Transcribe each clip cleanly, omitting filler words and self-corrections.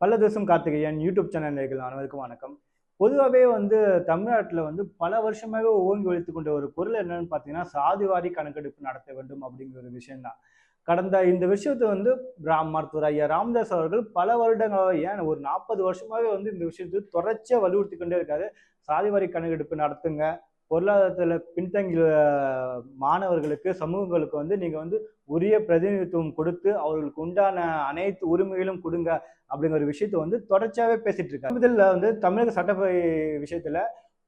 பல்லதேசம் Karthikeyan YouTube channel நேயர்கள் அனைவருக்கும் வணக்கம். பொதுவாகவே தமிழ்நாட்டில் பல வருஷமாகவே ஓங்கி ஒலித்துக் கொண்ட ஒரு பொருள் என்னன்னு பார்த்தீங்கன்னா, சாதிவாரி கணக்கெடுப்பு நடத்த வேண்டும் அப்படிங்கிற ஒரு விஷயம் தான். கடந்த இந்த விஷயத்தை மருத்துவர் ஐயா ராமதாஸ் அவர்கள் பல வருடங்களாக ஏன் ஒரு 40 வருஷமாவே இந்த விஷயத்தை தொடர்ச்சியா வலியுறுத்தி கொண்டே இருக்காரு. சாதிவாரி கணக்கெடுப்பு நடத்துங்க. பொருளாதாரத்துல பின்தங்கிய மாணவர்களுக்கு, சமூகங்களுக்கு நீங்க உரிய பிரதிநிதித்துவம் கொடுத்து அவர்களுக்கு உண்டான அனைத்து உரிமைகளும் கொடுங்க அப்படிங்கிற ஒரு விஷயத்தை தொடர்ச்சியாவே பேசிட்டு இருக்காங்க. இதுல தமிழக சட்டப்பேரவை விஷயத்துல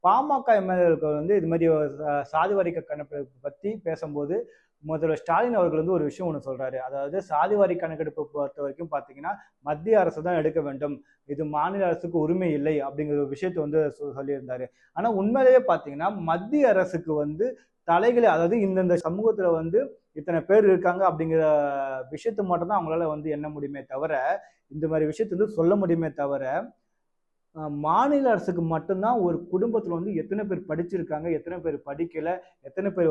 பாமக எம்எல்ஏக்கள் இது மாதிரி சாதிவாரி கணக்கெடுப்பு பத்தி பேசும்போது முதல்வர் ஸ்டாலின் அவர்கள் ஒரு விஷயம் ஒன்று சொல்றாரு. அதாவது சாதிவாரி கணக்கெடுப்பை பொறுத்த வரைக்கும் பாத்தீங்கன்னா மத்திய அரசு தான் எடுக்க வேண்டும், இது மாநில அரசுக்கு உரிமை இல்லை அப்படிங்கிற ஒரு விஷயத்தை சொல்லியிருந்தாரு. ஆனா உண்மையிலேயே பாத்தீங்கன்னா மத்திய அரசுக்கு தலைகளை, அதாவது இந்தந்த சமூகத்துல இத்தனை பேர் இருக்காங்க அப்படிங்கிற விஷயத்த மட்டும் தான் அவங்களால எண்ண முடியுமே தவிர, இந்த மாதிரி விஷயத்த சொல்ல முடியுமே தவிர, மாநில அரசுக்கு மட்டும்தான் ஒரு குடும்பத்துல எத்தனை பேர் படிச்சிருக்காங்க, எத்தனை பேர் படிக்கல, எத்தனை பேர்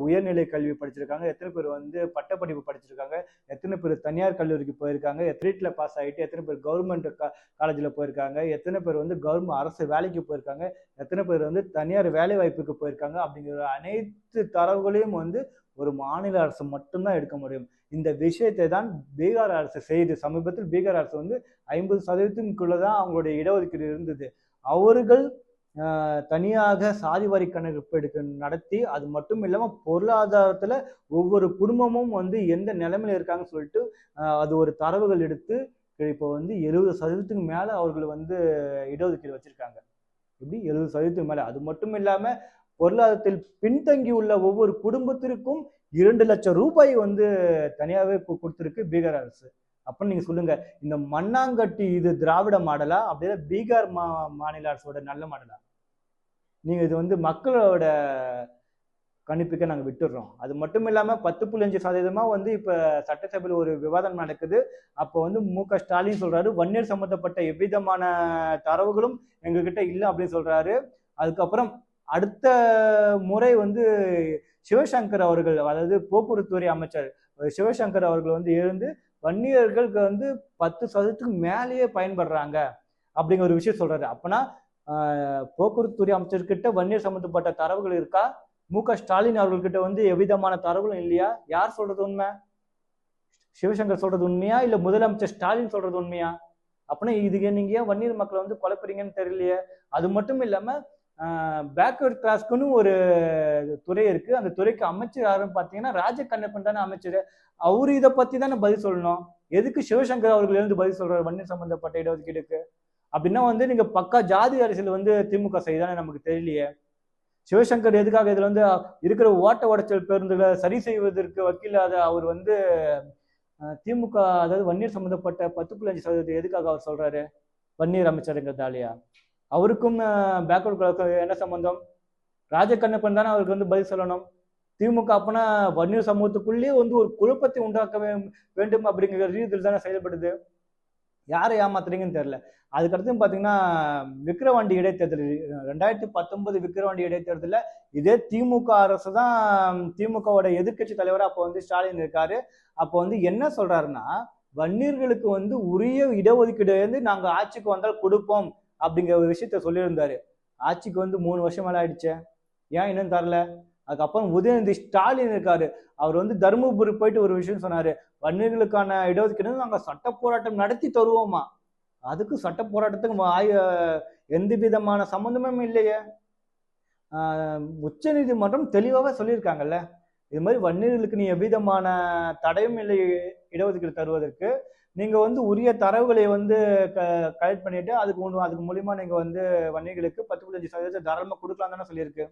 உயர்நிலை கல்வி படிச்சிருக்காங்க, எத்தனை பேர் பட்டப்படிப்பு படிச்சிருக்காங்க, எத்தனை பேர் தனியார் கல்லூரிக்கு போயிருக்காங்க, எத்தனை பாஸ் ஆகிட்டு எத்தனை பேர் கவர்மெண்ட் காலேஜில் போயிருக்காங்க, எத்தனை பேர் கவர்மெண்ட் அரசு வேலைக்கு போயிருக்காங்க, எத்தனை பேர் தனியார் வேலை வாய்ப்புக்கு போயிருக்காங்க அப்படிங்கிற அனைத்து தரவுகளையும் ஒரு மாநில அரசு மட்டும்தான் எடுக்க முடியும். இந்த விஷயத்தை தான் பீகார் அரசு செய்து சமீபத்தில் பீகார் அரசு 50%க்குள்ளதான் அவங்களுடைய இடஒதுக்கீடு இருந்தது. அவர்கள் தனியாக சாதிவாரி கணக்கெடுப்பு நடத்தி, அது மட்டும் இல்லாம பொருளாதாரத்துல ஒவ்வொரு குடும்பமும் எந்த நிலைமையில இருக்காங்கன்னு சொல்லிட்டு அது ஒரு தரவுகள் எடுத்து இப்போ 70%க்கு மேல அவர்கள் இடஒதுக்கீடு வச்சிருக்காங்க. எப்படி 70%க்கு மேல. அது மட்டும் இல்லாம பொருளாதாரத்தில் பின்தங்கி உள்ள ஒவ்வொரு குடும்பத்திற்கும் 2 லட்சம் ரூபாய் தனியாவே கொடுத்திருக்கு பீகார் அரசு. அப்ப நீங்க சொல்லுங்க, இந்த மண்ணாங்கட்டி இது திராவிட மாடலா, அப்படியே பீகார் மாநில அரசோட நல்ல மாடலா? நீங்க இது மக்களோட கணிப்புக்கு நாங்க விட்டுடுறோம். அது மட்டும் இல்லாம 10.5% இப்ப சட்டசபையில் ஒரு விவாதம் நடக்குது. அப்போ மு.க. ஸ்டாலின் சொல்றாரு, வன்னியர் சம்பந்தப்பட்ட எவ்விதமான தரவுகளும் எங்ககிட்ட இல்லை அப்படின்னு சொல்றாரு. அதுக்கப்புறம் அடுத்த முறை சிவசங்கர் அவர்கள், அதாவது போக்குவரத்துறை அமைச்சர் சிவசங்கர் அவர்கள் எழுந்து வன்னியர்களுக்கு 10%க்கு மேலேயே பயன்படுறாங்க அப்படிங்கிற ஒரு விஷயம் சொல்றாரு. அப்பனா போக்குவரத்துறை அமைச்சர்கிட்ட வன்னியர் சம்பந்தப்பட்ட தரவுகள் இருக்கா? மு.க. ஸ்டாலின் அவர்கள்கிட்ட எவ்விதமான தரவுகளும் இல்லையா? யார் சொல்றது உண்மை? சிவசங்கர் சொல்றது உண்மையா, இல்ல முதலமைச்சர் ஸ்டாலின் சொல்றது உண்மையா? அப்படின்னா இதுக்கு நீங்க ஏன் வன்னியர் மக்களை குழப்பறீங்கன்னு தெரியலையே. அது மட்டும் இல்லாம பேக்வர்ட் கிளாஸ்க்குன்னு ஒரு துறை இருக்கு. அந்த துறைக்கு அமைச்சர் யாருன்னு பாத்தீங்கன்னா ராஜகண்ணப்பன் தானே அமைச்சர். அவரு இதை பத்தி தானே பதில் சொல்லணும். எதுக்கு சிவசங்கர் அவர்கள் பதில் சொல்றாரு வன்னியர் சம்பந்தப்பட்ட இடஒதுக்கீடுக்கு? அப்படின்னா நீங்க பக்கா ஜாதி அரசியல் திமுக செய்தானே நமக்கு தெரியலையே. சிவசங்கர் எதுக்காக இதுல இருக்கிற ஓட்ட உடைச்சல் பேருந்துகளை சரி செய்வதற்கு வக்கீலாத அவர் திமுக, அதாவது வன்னியர் சம்பந்தப்பட்ட 10.5% எதுக்காக அவர் சொல்றாரு? வன்னியர் அமைச்சருங்கிறதாலையா? அவருக்கும் பேக்வர்ட் என்ன சம்பந்தம்? ராஜகண்ணப்பன் தானே அவருக்கு பதில் சொல்லணும். திமுக அப்பனா வன்னியர் சமூகத்துக்குள்ளேயே ஒரு குழப்பத்தை உண்டாக்க வேண்டும் அப்படிங்கிற ரீதியில் தானே செயல்படுது. யாரை ஏமாத்துறீங்கன்னு தெரியல. அதுக்கடுத்து பாத்தீங்கன்னா விக்கிரவாண்டி இடைத்தேர்தல் 2019 விக்கிரவாண்டி இடைத்தேர்தலில் இதே திமுக அரசு தான் திமுகவோட எதிர்கட்சி தலைவரா அப்போ ஸ்டாலின் இருக்காரு. அப்போ என்ன சொல்றாருன்னா, வன்னியர்களுக்கு உரிய இடஒதுக்கீடு நாங்க ஆட்சிக்கு வந்தால் கொடுப்போம் அப்படிங்கிற ஒரு விஷயத்த சொல்லியிருந்தாரு. ஆட்சிக்கு 3 வருஷம் மேல ஆயிடுச்சு, ஏன் இன்னும் தரல? அதுக்கப்புறம் உதயநிதி ஸ்டாலின் இருக்காரு. அவர் தருமபுரி போயிட்டு ஒரு விஷயம் சொன்னாரு, வன்னியர்களுக்கான இடஒதுக்கீடு நாங்க சட்ட போராட்டம் நடத்தி தருவோமா. அதுக்கு சட்ட போராட்டத்துக்கு எந்த விதமான சம்பந்தமும் இல்லையே. உச்ச நீதிமன்றம் தெளிவாக சொல்லியிருக்காங்கல்ல, இது மாதிரி வன்னியர்களுக்கு நீ எவ்விதமான தடையும் இல்லை இடஒதுக்கீடு தருவதற்கு. நீங்க உரிய தரவுகளை கலெக்ட் பண்ணிட்டு அதுக்கு மூலியமா நீங்க வன்னியர்களுக்கு 10.5% தாராளமா கொடுக்கலாம் தானே சொல்லியிருக்கு.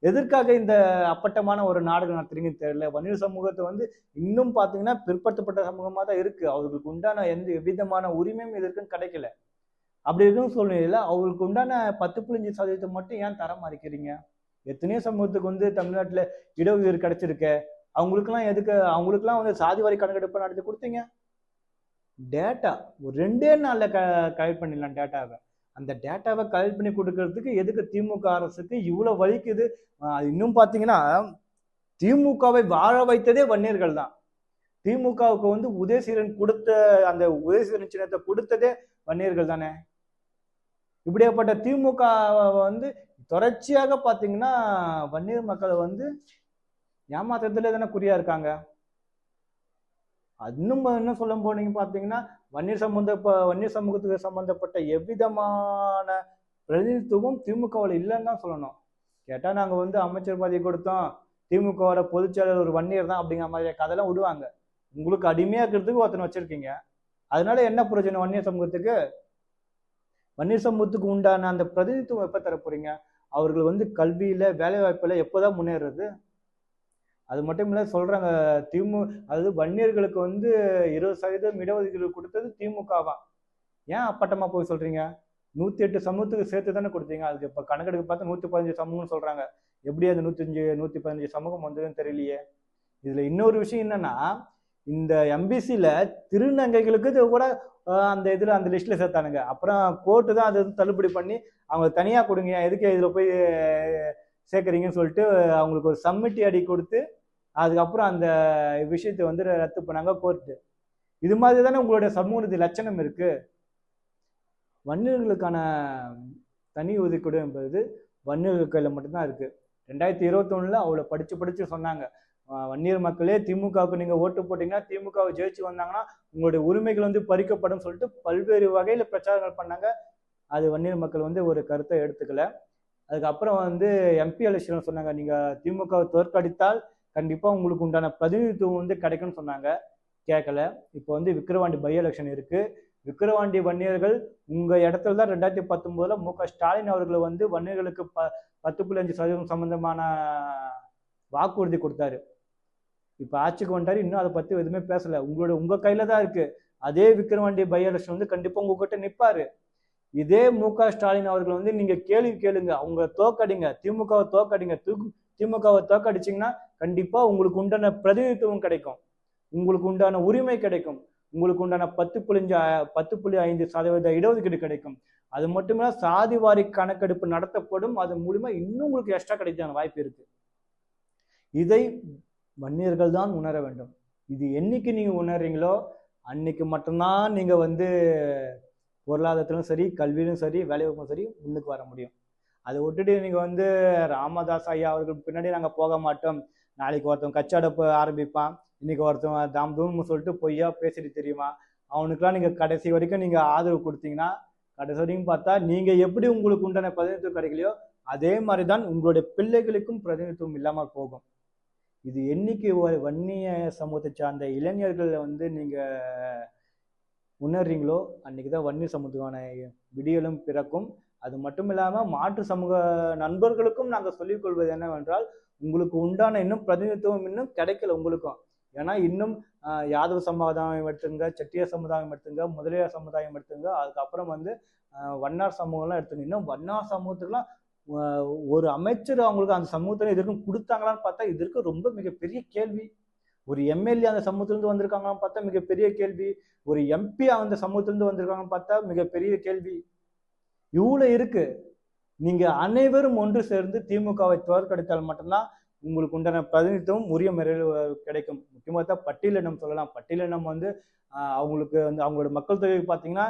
எதற்காக இந்த அப்பட்டமான ஒரு நாடகம் நடத்துறீங்கன்னு தெரியல. வன்னியர் சமூகத்தை இன்னும் பாத்தீங்கன்னா பிற்படுத்தப்பட்ட சமூகமா தான் இருக்கு. அவர்களுக்கு உண்டான எந்த எவ்விதமான உரிமையும் இதற்கும் கிடைக்கல. அப்படி இருக்கும் சூழ்நிலையில அவங்களுக்கு உண்டான 10.5% மட்டும் ஏன் தர மறுக்கிறீங்க? எத்தனையோ சமூகத்துக்கு தமிழ்நாட்டுல இடஒதுக்கீடு கிடைச்சிருக்க. அவங்களுக்குலாம் எதுக்கு? அவங்களுக்குலாம் சாதிவாரி கணக்கெடுப்பு நடத்தி கொடுத்தீங்க. டேட்டா ஒரு 2 நாள்ல கலெக்ட் பண்ணிடலாம் டேட்டாவை. அந்த டேட்டாவை கலெக்ட் பண்ணி கொடுக்கறதுக்கு எதுக்கு திமுக அரசுக்கு இவ்வளவு வலிக்குது? இன்னும் பாத்தீங்கன்னா திமுகவை வாழ வைத்ததே வன்னியர்கள் தான். திமுகவுக்கு உதயசீரன் கொடுத்த அந்த உதயசீரன் சின்னத்தை கொடுத்ததே வன்னியர்கள் தானே. இப்படியாப்பட்ட திமுக வந்து தொடர்ச்சியாக பாத்தீங்கன்னா வன்னியர் மக்களை வந்து ஏமாத்துறதுல தானே குறியா இருக்காங்க. இன்னும் என்ன சொல்ல போனீங்க பாத்தீங்கன்னா வன்னியர் சமூகத்துக்கு சம்பந்தப்பட்ட எவ்விதமான பிரதிநிதித்துவம் திமுகவில் இல்லைன்னு தான் சொல்லணும். கேட்டா நாங்க வந்து அமைச்சர் பதவி கொடுத்தோம், திமுகவோட பொதுச்செயலர் ஒரு வன்னியர் தான் அப்படிங்கிற மாதிரி கதையெல்லாம் விடுவாங்க. உங்களுக்கு அடிமையா இருக்கிறதுக்கு ஒருத்தனை வச்சிருக்கீங்க. அதனால என்ன பிரயோஜனம் வன்னியர் சமூகத்துக்கு? வன்னியர் சமூகத்துக்கு உண்டான அந்த பிரதிநிதித்துவம் எப்ப தர போறீங்க? அவர்கள் வந்து கல்வியில வேலை வாய்ப்புல எப்போதான் முன்னேறது? அது மட்டும் இல்ல சொல்றாங்க அதாவது வன்னியர்களுக்கு வந்து 20% இடஒதுக்கீடு கொடுத்தது திமுகவா? ஏன் அப்பட்டமா போய் சொல்றீங்க? 108 சமூகத்துக்கு சேர்த்து தானே கொடுத்தீங்க. அதுக்கு இப்ப கணக்கெடுக்க பார்த்தா 115 சமூகம்னு சொல்றாங்க. எப்படி அந்த 115 சமூகம் வந்ததுன்னு தெரியலையே. இதுல இன்னொரு விஷயம் என்னன்னா, இந்த எம்பிசில திருநங்கைகளுக்கு கூட அந்த இதுல அந்த லிஸ்ட்ல சேர்த்தானுங்க. அப்புறம் கோர்ட்டு தான் அது தள்ளுபடி பண்ணி அவங்க தனியா கொடுங்க, எதுக்கு இதுல போய் சேர்க்குறீங்கன்னு சொல்லிட்டு அவங்களுக்கு ஒரு சம்மிட்டி அடி கொடுத்து அதுக்கப்புறம் அந்த விஷயத்தை வந்து ரத்து பண்ணாங்க கோர்ட்டு. இது மாதிரி தானே உங்களுடைய சமூக நீதி லட்சணம் இருக்கு. வன்னியர்களுக்கான தனி ஒதுக்கீடு என்பது வன்னியர்கள் கையில மட்டும்தான் இருக்கு. 2021 அவ்வளவு படிச்சு சொன்னாங்க, வன்னியர் மக்களே திமுகவுக்கு நீங்க ஓட்டு போட்டீங்கன்னா திமுகவை ஜெயிச்சு வந்தாங்கன்னா உங்களுடைய உரிமைகள் வந்து பறிக்கப்படும் சொல்லிட்டு பல்வேறு வகையில பிரச்சாரங்கள் பண்ணாங்க. அது வன்னியர் மக்கள் வந்து ஒரு கருத்தை எடுத்துக்கல. அதுக்கப்புறம் வந்து எம்பி எலெக்ஷன் சொன்னாங்க, நீங்க திமுகவை தோற்கடித்தால் கண்டிப்பா உங்களுக்கு உண்டான பிரதிநிதித்துவம் வந்து கிடைக்கும்னு சொன்னாங்க. கேட்கல. இப்போ வந்து விக்கிரவாண்டி பை எலெக்ஷன் இருக்கு. விக்கிரவாண்டி வன்னியர்கள் உங்க இடத்துல தான் 2019 மு.க. ஸ்டாலின் அவர்களை வந்து வன்னியர்களுக்கு 10.5% சம்பந்தமான வாக்குறுதி கொடுத்தாரு. இப்ப ஆட்சிக்கு வந்துட்டாரு, இன்னும் அதை பத்தி எதுவுமே பேசல. உங்க கையில தான் இருக்கு. அதே விக்கிரவாண்டி பை எலெக்ஷன் வந்து கண்டிப்பா உங்ககிட்ட நிப்பாரு. இதே மு.க. ஸ்டாலின் அவர்கள் வந்து நீங்க கேள்வி கேளுங்க, அவங்க தோக்கடிங்க, திமுகவை தோக்கடிங்க. திமுகவை தோக்கடிச்சிங்கன்னா கண்டிப்பா உங்களுக்கு உண்டான பிரதிநிதித்துவம் கிடைக்கும், உங்களுக்கு உண்டான உரிமை கிடைக்கும், உங்களுக்கு உண்டான 10.5% இடஒதுக்கீடு கிடைக்கும். அது மட்டுமே சாதி வாரி கணக்கெடுப்பு நடத்தப்படும். அது மூலியமா இன்னும் உங்களுக்கு எக்ஸ்ட்ரா கிடைக்கான வாய்ப்பு இருக்கு. இதை வன்னியர்கள் தான் உணர வேண்டும். இது என்னைக்கு நீங்க உணர்றீங்களோ அன்னைக்கு மட்டும்தான் நீங்க வந்து பொருளாதாரத்திலும் சரி, கல்வியிலும் சரி, வேலைவாய்ப்பும் சரி முன்னுக்கு வர முடியும். அதை விட்டுட்டு நீங்க வந்து ராமதாஸ் ஐயா அவர்கள் பின்னாடி நாங்க போக மாட்டோம், நாளைக்கு ஒருத்தன் கச்சாடப்பு ஆரம்பிப்பான், இன்னைக்கு ஒருத்தன் தாம் தூம்னு சொல்லிட்டு பொய்யா பேசிட்டு தெரியுமா, அவனுக்குலாம் நீங்க கடைசி வரைக்கும் நீங்க ஆதரவு கொடுத்தீங்கன்னா கடைசி வரைக்கும் பார்த்தா நீங்க எப்படி உங்களுக்கு உண்டான பிரதிநிதித்துவம் கிடைக்கலையோ அதே மாதிரிதான் உங்களுடைய பிள்ளைகளுக்கும் பிரதிநிதித்துவம் இல்லாமல் போகும். இது என்னைக்கு ஒரு வன்னிய சமூகத்தை சார்ந்த இளைஞர்கள் வந்து நீங்க உணர்றீங்களோ அன்னைக்குதான் வன்னியர் சமூகத்துக்கான விடியலும் பிறக்கும். அது மட்டும் இல்லாம மாற்று சமூக நண்பர்களுக்கும் நாங்கள் சொல்லிக் கொள்வது என்னவென்றால், உங்களுக்கு உண்டான இன்னும் பிரதிநிதித்துவம் இன்னும் கிடைக்கல உங்களுக்கும். ஏன்னா இன்னும் யாதவ சமுதாயம் எடுத்துங்க, செட்டியார் சமுதாயம் எடுத்துங்க, முதலியார் சமுதாயம் எடுத்துங்க, அதுக்கப்புறம் வந்து வண்ணார் சமூகம்லாம் எடுத்துங்க. இன்னும் வண்ணார் சமூகத்துக்குலாம் ஒரு அமைச்சர் அவங்களுக்கு அந்த சமூகத்துல இதற்கும் கொடுத்தாங்களான்னு பார்த்தா இதற்கு ரொம்ப மிகப்பெரிய கேள்வி. ஒரு எம்எல்ஏ அந்த சமூகத்திலிருந்து வந்திருக்காங்களான்னு பார்த்தா மிகப்பெரிய கேள்வி. ஒரு எம்பி அந்த சமூகத்திலிருந்து வந்திருக்காங்கன்னு பார்த்தா மிகப்பெரிய கேள்வி. இவ்வளவு இருக்கு. நீங்க அனைவரும் ஒன்று சேர்ந்து திமுகவை தோற்கடித்தால் மட்டும்தான் உங்களுக்கு உண்டான பிரதிநிதித்துவம் உரிய முறையில் கிடைக்கும். முக்கியமாக பட்டியலினம் சொல்லலாம். பட்டியலினம் வந்து அவங்களுக்கு வந்து அவங்களோட மக்கள் தொகை பார்த்தீங்கன்னா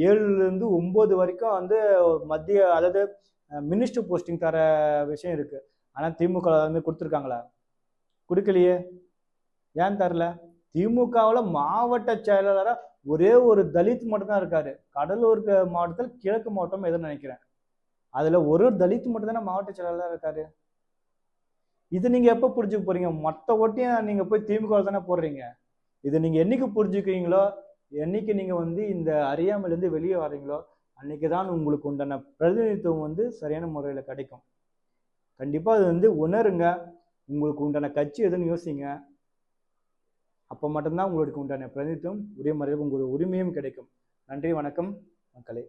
7-9 வரைக்கும் வந்து மத்திய அதாவது மினிஸ்டர் போஸ்டிங் தர விஷயம் இருக்கு. ஆனா திமுக வந்து கொடுத்துருக்காங்களா? கொடுக்கலையே. ஏன் தரல? திமுகவில் மாவட்ட செயலாளரா ஒரே ஒரு தலித் மட்டும் தான் இருக்காரு. கடலூர் மாவட்டத்தில் கிழக்கு மாவட்டம் எதுன்னு நினைக்கிறேன். அதுல ஒரு தலித் மட்டும் தானே மாவட்ட செயலாளராக இருக்காரு. இது நீங்க எப்ப புரிஞ்சுக்க போறீங்க? மொத்த ஓட்டையும் நீங்க போய் திமுக தானே போடுறீங்க. இது நீங்க என்னைக்கு புரிஞ்சுக்கிறீங்களோ, என்னைக்கு நீங்க வந்து இந்த அறியாமையிலிருந்து வெளியே வர்றீங்களோ அன்னைக்குதான் உங்களுக்கு உண்டான பிரதிநிதித்துவம் வந்து சரியான முறையில கிடைக்கும். கண்டிப்பா அது வந்து உணருங்க. உங்களுக்கு உண்டான கட்சி எதுன்னு யோசிங்க. அப்போ மட்டும்தான் உங்களுக்கு உண்டான பிரதிநிதித்துவம் உரிய முறையில் உங்களுக்கு உரிமையும் கிடைக்கும். நன்றி, வணக்கம் மக்களே.